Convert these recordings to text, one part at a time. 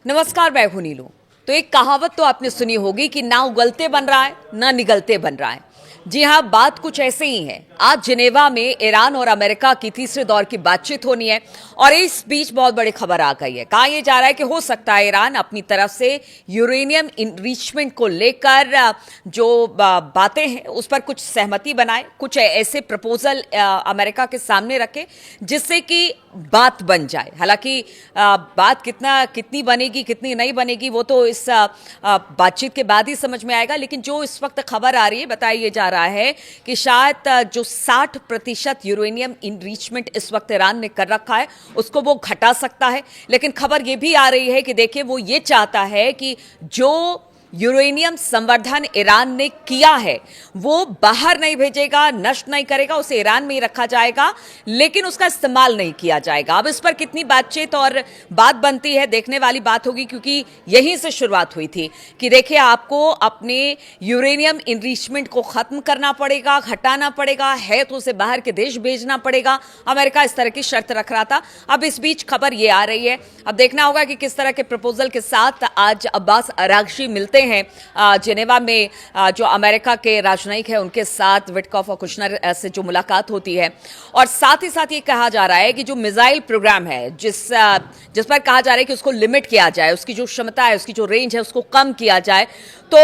नमस्कार, मैं हूं नीलू। तो एक कहावत तो आपने सुनी होगी कि ना उगलते बन रहा है ना निगलते बन रहा है। जी हां, बात कुछ ऐसे ही है। आज जिनेवा में ईरान और अमेरिका की तीसरे दौर की बातचीत होनी है और इस बीच बहुत बड़ी खबर आ गई है। कहा यह जा रहा है कि हो सकता है ईरान अपनी तरफ से यूरेनियम इनरिचमेंट को लेकर जो बातें हैं उस पर कुछ सहमति बनाए, कुछ ऐसे प्रपोजल अमेरिका के सामने रखे जिससे कि बात बन जाए। हालांकि बात कितनी बनेगी कितनी नहीं बनेगी वो तो इस बातचीत के बाद ही समझ में आएगा। लेकिन जो इस वक्त खबर आ रही है, बताया जा रहा है कि शायद जो 60% यूरेनियम इनरिचमेंट इस वक्त ईरान ने कर रखा है उसको वो घटा सकता है। लेकिन खबर ये भी आ रही है कि देखिए वो ये चाहता है कि जो यूरेनियम संवर्धन ईरान ने किया है वो बाहर नहीं भेजेगा, नष्ट नहीं करेगा, उसे ईरान में ही रखा जाएगा, लेकिन उसका इस्तेमाल नहीं किया जाएगा। अब इस पर कितनी बातचीत और बात बनती है देखने वाली बात होगी, क्योंकि यहीं से शुरुआत हुई थी कि देखिए आपको अपने यूरेनियम इनरिचमेंट को खत्म करना पड़ेगा, घटाना पड़ेगा, है तो उसे बाहर के देश भेजना पड़ेगा। अमेरिका इस तरह की शर्त रख रहा था। अब इस बीच खबर ये आ रही है, अब देखना होगा कि किस तरह के प्रपोजल के साथ आज अब्बास अरागची मिलते हैं जिनेवा में। जो अमेरिका के राजनयिक है उनके साथ विटकॉफ और कुशनर से जो मुलाकात होती है, और साथ ही साथ ये कहा जा रहा है कि जो मिसाइल प्रोग्राम है जिस पर कहा जा रहा है कि उसको लिमिट किया जाए, उसकी जो क्षमता है, उसकी जो रेंज है उसको कम किया जाए। तो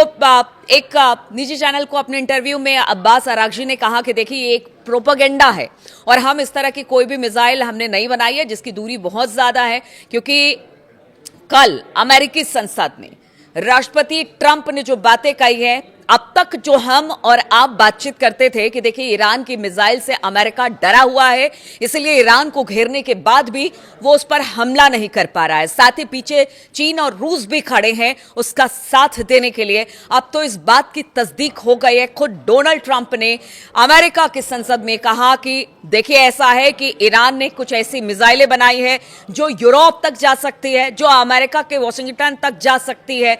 एक निजी चैनल को अपने इंटरव्यू में अब्बास अरागची ने कहा कि देखिए ये एक प्रोपेगेंडा है और हम इस तरह की कोई भी मिसाइल हमने नहीं बनाई है जिसकी दूरी बहुत ज्यादा है। क्योंकि कल अमेरिकी संसद में राष्ट्रपति ट्रंप ने जो बातें कही है, अब तक जो हम और आप बातचीत करते थे कि देखिए ईरान की मिसाइल से अमेरिका डरा हुआ है, इसलिए ईरान को घेरने के बाद भी वो उस पर हमला नहीं कर पा रहा है। साथ ही पीछे चीन और रूस भी खड़े हैं उसका साथ देने के लिए। अब तो इस बात की तस्दीक हो गई है। खुद डोनाल्ड ट्रंप ने अमेरिका की संसद में कहा कि देखिए ऐसा है कि ईरान ने कुछ ऐसी मिसाइलें बनाई है जो यूरोप तक जा सकती है, जो अमेरिका के वॉशिंगटन तक जा सकती है।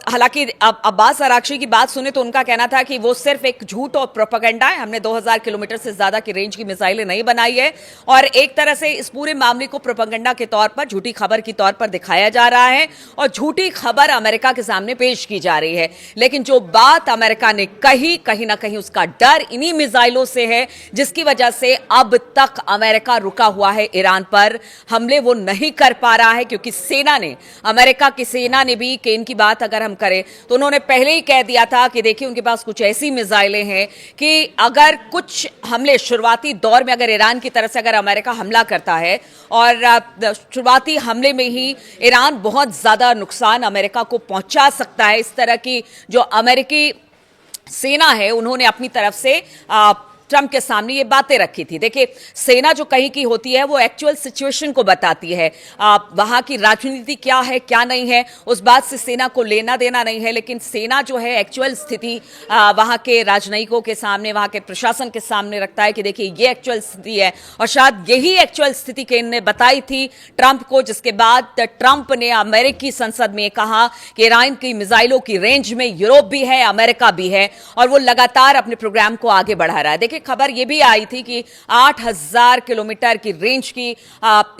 हालांकि अब्बास अरागची की बात सुने तो उनका कहना था कि वो सिर्फ एक झूठ और प्रोपेगेंडा है, हमने 2000 किलोमीटर से ज्यादा की रेंज की मिसाइलें नहीं बनाई है। और एक तरह से इस पूरे मामले को प्रोपेगेंडा के तौर पर, झूठी खबर के तौर पर दिखाया जा रहा है और झूठी खबर अमेरिका के सामने पेश की जा रही है। लेकिन जो बात अमेरिका ने कही, कहीं ना कहीं उसका डर इन्हीं मिसाइलों से है, जिसकी वजह से अब तक अमेरिका रुका हुआ है ईरान पर हमले वो नहीं कर पा रहा है। क्योंकि सेना ने, अमेरिका की सेना ने भी, कि इनकी बात अगर हम करें तो उन्होंने पहले ही कह दिया था कि देखिए उनके पास कुछ ऐसी मिसाइलें हैं कि अगर कुछ हमले शुरुआती दौर में, अगर ईरान की तरफ से अगर अमेरिका हमला करता है और शुरुआती हमले में ही ईरान बहुत ज्यादा नुकसान अमेरिका को पहुंचा सकता है। इस तरह की जो अमेरिकी सेना है उन्होंने अपनी तरफ से ट्रंप के सामने ये बातें रखी थी। देखिए सेना जो कहीं की होती है वो एक्चुअल सिचुएशन को बताती है, वहां की राजनीति क्या है क्या नहीं है उस बात से सेना को लेना देना नहीं है। लेकिन सेना जो है एक्चुअल स्थिति वहां के राजनयिकों के सामने, वहां के प्रशासन के सामने रखता है कि देखिए ये एक्चुअल स्थिति है। और शायद यही एक्चुअल स्थिति केन ने बताई थी ट्रंप को, जिसके बाद ट्रंप ने अमेरिकी संसद में कहा कि ईरान की मिसाइलों की रेंज में यूरोप भी है, अमेरिका भी है, और वो लगातार अपने प्रोग्राम को आगे बढ़ा रहा है। देखिए खबर यह भी आई थी कि 8000 किलोमीटर की रेंज की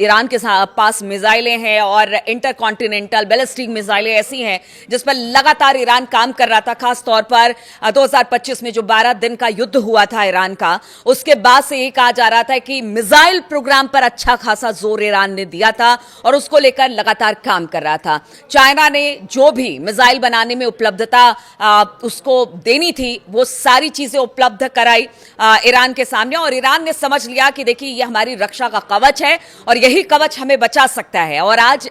ईरान के पास मिसाइलें हैं और इंटरकॉन्टिनेंटल बैलिस्टिक मिसाइलें ऐसी हैं जिस पर लगातार ईरान काम कर रहा था। खास तौर पर 2025 में जो 12 दिन का युद्ध हुआ था ईरान का, उसके बाद से ये कहा जा रहा था कि मिसाइल प्रोग्राम पर अच्छा खासा जोर ईरान ने दिया था और उसको लेकर लगातार काम कर रहा था। चाइना ने जो भी मिसाइल बनाने में उपलब्धता उसको देनी थी वो सारी चीजें उपलब्ध कराई ईरान के सामने, और ईरान ने समझ लिया कि देखिए ये हमारी रक्षा का कवच है और यही कवच हमें बचा सकता है। और आज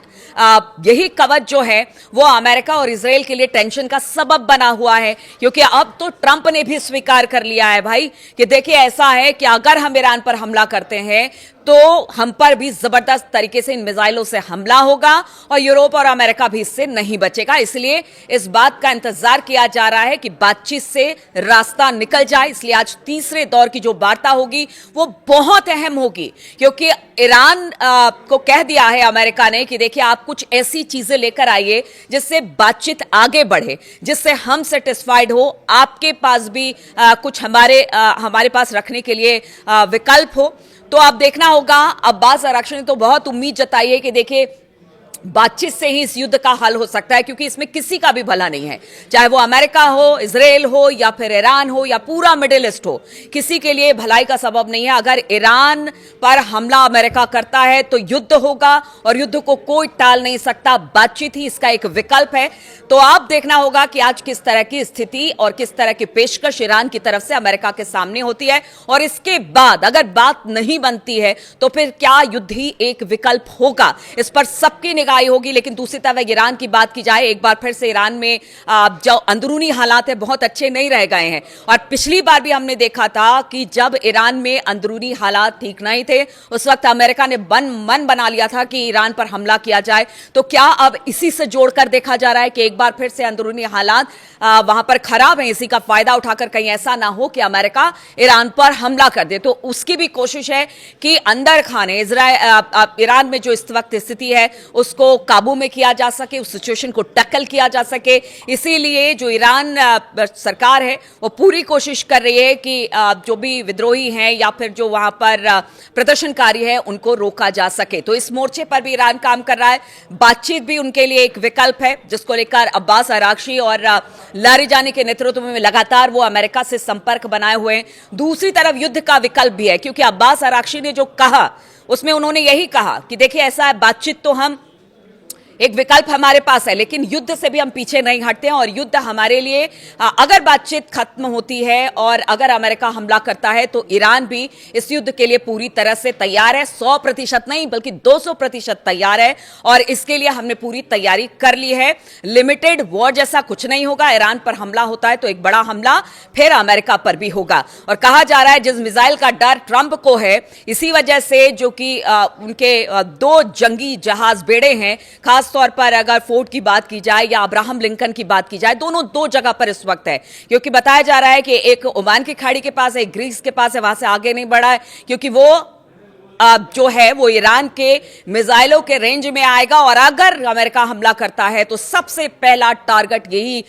यही कवच जो है वो अमेरिका और इजराइल के लिए टेंशन का सबब बना हुआ है। क्योंकि अब तो ट्रंप ने भी स्वीकार कर लिया है भाई कि देखिए ऐसा है कि अगर हम ईरान पर हमला करते हैं तो हम पर भी जबरदस्त तरीके से इन मिसाइलों से हमला होगा और यूरोप और अमेरिका भी इससे नहीं बचेगा। इसलिए इस बात का इंतजार किया जा रहा है कि बातचीत से रास्ता निकल जाए। इसलिए आज तीसरे दौर की जो वार्ता होगी वो बहुत अहम होगी, क्योंकि ईरान को कह दिया है अमेरिका ने कि देखिए आप कुछ ऐसी चीजें लेकर आइए जिससे बातचीत आगे बढ़े, जिससे हम सेटिस्फाइड हो, आपके पास भी कुछ हमारे पास रखने के लिए विकल्प हो। तो आप देखना होगा, अब्बास अरागची ने तो बहुत उम्मीद जताई है कि देखिए बातचीत से ही इस युद्ध का हल हो सकता है, क्योंकि इसमें किसी का भी भला नहीं है, चाहे वो अमेरिका हो, इजराइल हो, या फिर ईरान हो, या पूरा मिडिल ईस्ट हो, किसी के लिए भलाई का सबब नहीं है। अगर ईरान पर हमला अमेरिका करता है तो युद्ध होगा, और युद्ध को कोई टाल नहीं सकता, बातचीत ही इसका एक विकल्प है। तो आप देखना होगा कि आज किस तरह की स्थिति और किस तरह की पेशकश ईरान की तरफ से अमेरिका के सामने होती है, और इसके बाद अगर बात नहीं बनती है तो फिर क्या युद्ध ही एक विकल्प होगा, इस पर सबकी निगाह होगी। लेकिन दूसरी तरफ ईरान की बात की जाए, एक बार फिर से ईरान में जो अंदरूनी हालात है बहुत अच्छे नहीं रह गए हैं, और पिछली बार भी हमने देखा था कि जब ईरान में अंदरूनी हालात ठीक नहीं थे, उस वक्त अमेरिका ने मन बना लिया था कि ईरान पर हमला किया जाए। तो क्या अब इसी से जोड़कर देखा जा रहा है कि एक बार फिर से अंदरूनी हालात वहां पर खराब है, इसी का फायदा उठाकर कहीं ऐसा ना हो कि अमेरिका ईरान पर हमला कर दे। तो उसकी भी कोशिश है कि अंदर खाने ईरान में जो इस वक्त स्थिति है उसको काबू में किया जा सके, उस सिचुएशन को टैकल किया जा सके। इसीलिए जो ईरान सरकार है वो पूरी कोशिश कर रही है कि जो भी विद्रोही हैं या फिर जो वहां पर प्रदर्शनकारी है उनको रोका जा सके। तो इस मोर्चे पर भी ईरान काम कर रहा है, बातचीत भी उनके लिए एक विकल्प है, जिसको लेकर अब्बास अरागची और लारिजानी के नेतृत्व में लगातार वो अमेरिका से संपर्क बनाए हुए हैं। दूसरी तरफ युद्ध का विकल्प भी है, क्योंकि अब्बास अरागची ने जो कहा उसमें उन्होंने यही कहा कि देखिए ऐसा है, बातचीत तो हम एक विकल्प हमारे पास है, लेकिन युद्ध से भी हम पीछे नहीं हटते हैं, और युद्ध हमारे लिए अगर बातचीत खत्म होती है और अगर अमेरिका हमला करता है तो ईरान भी इस युद्ध के लिए पूरी तरह से तैयार है, 100% नहीं बल्कि 200% तैयार है, और इसके लिए हमने पूरी तैयारी कर ली है। लिमिटेड वॉर जैसा कुछ नहीं होगा, ईरान पर हमला होता है तो एक बड़ा हमला फिर अमेरिका पर भी होगा। और कहा जा रहा है जिस मिसाइल का डर ट्रंप को है, इसी वजह से जो कि उनके 2 जंगी जहाज बेड़े हैं, खास तौर पर अगर फोर्ड की बात की जाए या अब्राहम लिंकन की बात की जाए, दोनों 2 जगह पर इस वक्त है, क्योंकि बताया जा रहा है कि एक ओमान की खाड़ी के पास है, एक ग्रीस के पास है, वहां से आगे नहीं बढ़ा है, क्योंकि वो जो है वो ईरान के मिसाइलों के रेंज में आएगा, और अगर अमेरिका हमला करता है तो सबसे पहला टारगेट यही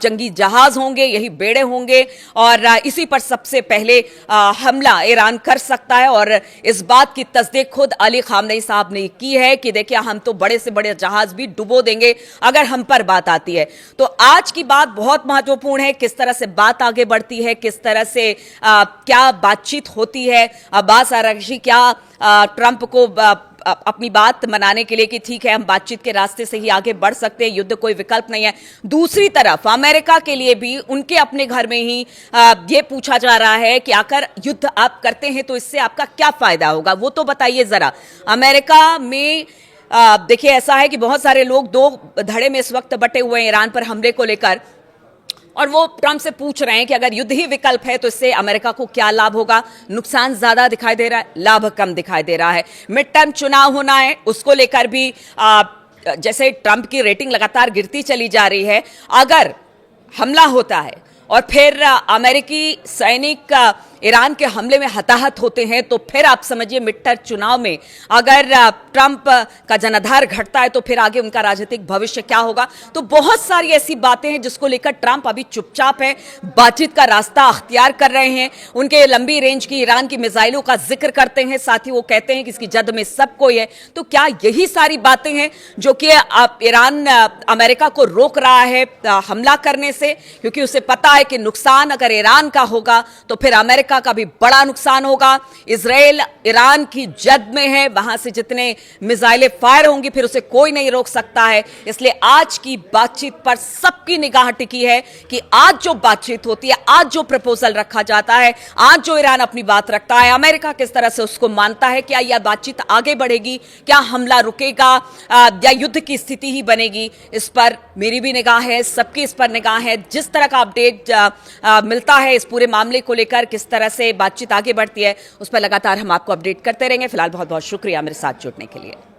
जंगी जहाज होंगे, यही बेड़े होंगे, और इसी पर सबसे पहले हमला ईरान कर सकता है। और इस बात की तस्दीक खुद अली खामनेई साहब ने की है कि देखिए हम तो बड़े से बड़े जहाज भी डुबो देंगे अगर हम पर बात आती है। तो आज की बात बहुत महत्वपूर्ण है, किस तरह से बात आगे बढ़ती है, किस तरह से क्या बातचीत होती है। अब्बास अरागची क्या ट्रंप को अपनी बात मनाने के लिए कि ठीक है हम बातचीत के रास्ते से ही आगे बढ़ सकते हैं, युद्ध कोई विकल्प नहीं है। दूसरी तरफ अमेरिका के लिए भी उनके अपने घर में ही ये पूछा जा रहा है कि आकर युद्ध आप करते हैं तो इससे आपका क्या फायदा होगा, वो तो बताइए जरा। अमेरिका में देखिए ऐसा है कि बहुत सारे लोग 2 धड़े में इस वक्त बटे हुए हैं ईरान पर हमले को लेकर, और वो ट्रंप से पूछ रहे हैं कि अगर युद्ध ही विकल्प है तो इससे अमेरिका को क्या लाभ होगा। नुकसान ज्यादा दिखाई दे रहा है, लाभ कम दिखाई दे रहा है। मिड टर्म चुनाव होना है, उसको लेकर भी जैसे ट्रंप की रेटिंग लगातार गिरती चली जा रही है, अगर हमला होता है और फिर अमेरिकी सैनिक ईरान के हमले में हताहत होते हैं तो फिर आप समझिए मिड टर्म चुनाव में अगर ट्रंप का जनाधार घटता है तो फिर आगे उनका राजनीतिक भविष्य क्या होगा। तो बहुत सारी ऐसी बातें हैं जिसको लेकर ट्रंप अभी चुपचाप है, बातचीत का रास्ता अख्तियार कर रहे हैं। उनके लंबी रेंज की ईरान की मिसाइलों का जिक्र करते हैं, साथ ही वो कहते हैं कि इसकी जद में सब कोई है। तो क्या यही सारी बातें हैं जो कि ईरान अमेरिका को रोक रहा है हमला करने से, क्योंकि उसे पता है कि नुकसान अगर ईरान का होगा तो फिर अमेरिका का भी बड़ा नुकसान होगा। इजराइल ईरान की जद में है, वहां से जितने मिसाइलें फायर होंगी फिर उसे कोई नहीं रोक सकता है। इसलिए आज की बातचीत पर सबकी निगाह टिकी है कि आज जो बातचीत होती है, आज जो प्रपोजल रखा जाता है, आज जो ईरान अपनी बात रखता है, अमेरिका किस तरह से उसको मानता है। क्या यह बातचीत आगे बढ़ेगी, क्या हमला रुकेगा या युद्ध की स्थिति ही बनेगी, इस पर मेरी भी निगाह है, सबकी इस पर निगाह है। जिस तरह का अपडेट मिलता है इस पूरे मामले को लेकर, किस तरह से बातचीत आगे बढ़ती है, उस पर लगातार हम आपको अपडेट करते रहेंगे। फिलहाल बहुत बहुत शुक्रिया मेरे साथ जुड़ने के लिए।